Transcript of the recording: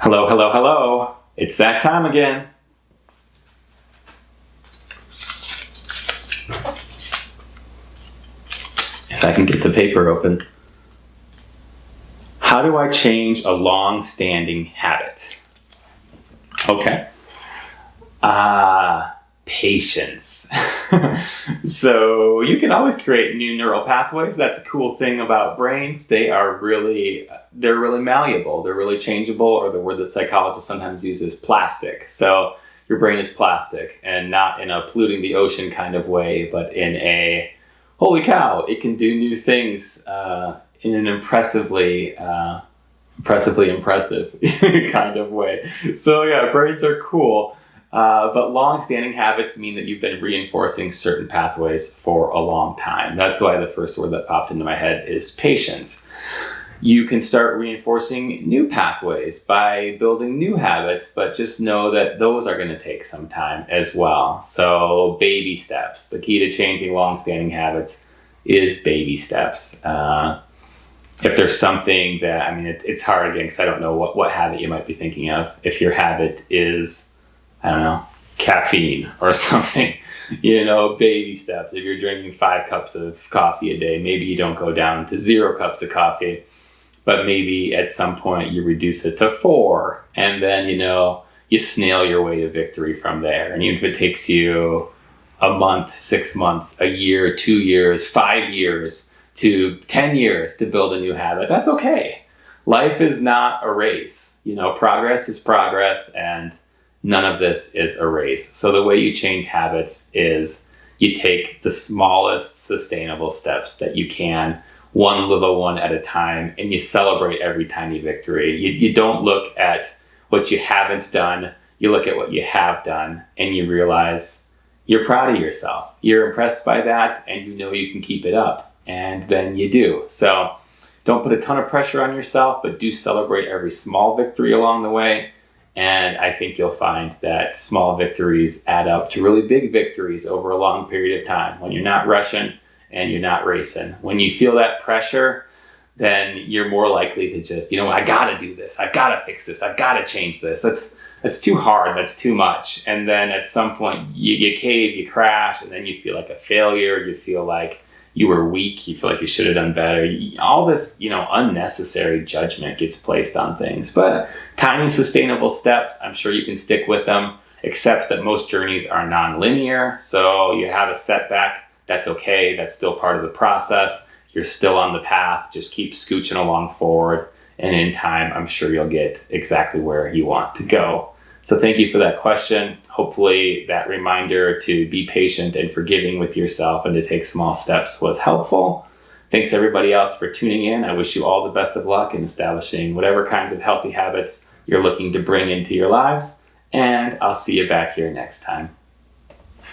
Hello, hello, hello. It's that time again. If I can get the paper open. How do I change a long-standing habit? Okay. Patience. So you can always create new neural pathways. That's a cool thing about brains. They're really malleable. They're really changeable, or the word that psychologists sometimes use is plastic. So your brain is plastic, and not in a polluting the ocean kind of way, but in a, holy cow, it can do new things in an impressive kind of way. So yeah, brains are cool. But long-standing habits mean that you've been reinforcing certain pathways for a long time. That's why the first word that popped into my head is patience. You can start reinforcing new pathways by building new habits, but just know that those are going to take some time as well. So baby steps. The key to changing long-standing habits is baby steps. If there's something that, it's hard again because I don't know what habit you might be thinking of. If your habit is, I don't know, caffeine or something, baby steps. If you're drinking 5 cups of coffee a day, maybe you don't go down to 0 cups of coffee, but maybe at some point you reduce it to 4, and then, you snail your way to victory from there. And even if it takes you a month, 6 months, a year, 2 years, 5 years to 10 years to build a new habit, that's okay. Life is not a race. Progress is progress, and none of this is a race. So the way you change habits is you take the smallest sustainable steps that you can, one little one at a time, and you celebrate every tiny victory. You don't look at what you haven't done, you look at what you have done, and you realize you're proud of yourself. You're impressed by that, and you can keep it up, and then you do. So don't put a ton of pressure on yourself, but do celebrate every small victory along the way. And I think you'll find that small victories add up to really big victories over a long period of time when you're not rushing and you're not racing. When you feel that pressure, then you're more likely to just, I gotta do this. I've gotta fix this. I've gotta change this. That's too hard. That's too much. And then at some point you cave, you crash, and then you feel like a failure. You feel like you were weak, you feel like you should have done better. All this, unnecessary judgment gets placed on things. But tiny sustainable steps, I'm sure you can stick with them, except that most journeys are non-linear. So you have a setback, that's okay. That's still part of the process. You're still on the path. Just keep scooching along forward. And in time, I'm sure you'll get exactly where you want to go. So thank you for that question. Hopefully that reminder to be patient and forgiving with yourself and to take small steps was helpful. Thanks everybody else for tuning in. I wish you all the best of luck in establishing whatever kinds of healthy habits you're looking to bring into your lives. And I'll see you back here next time.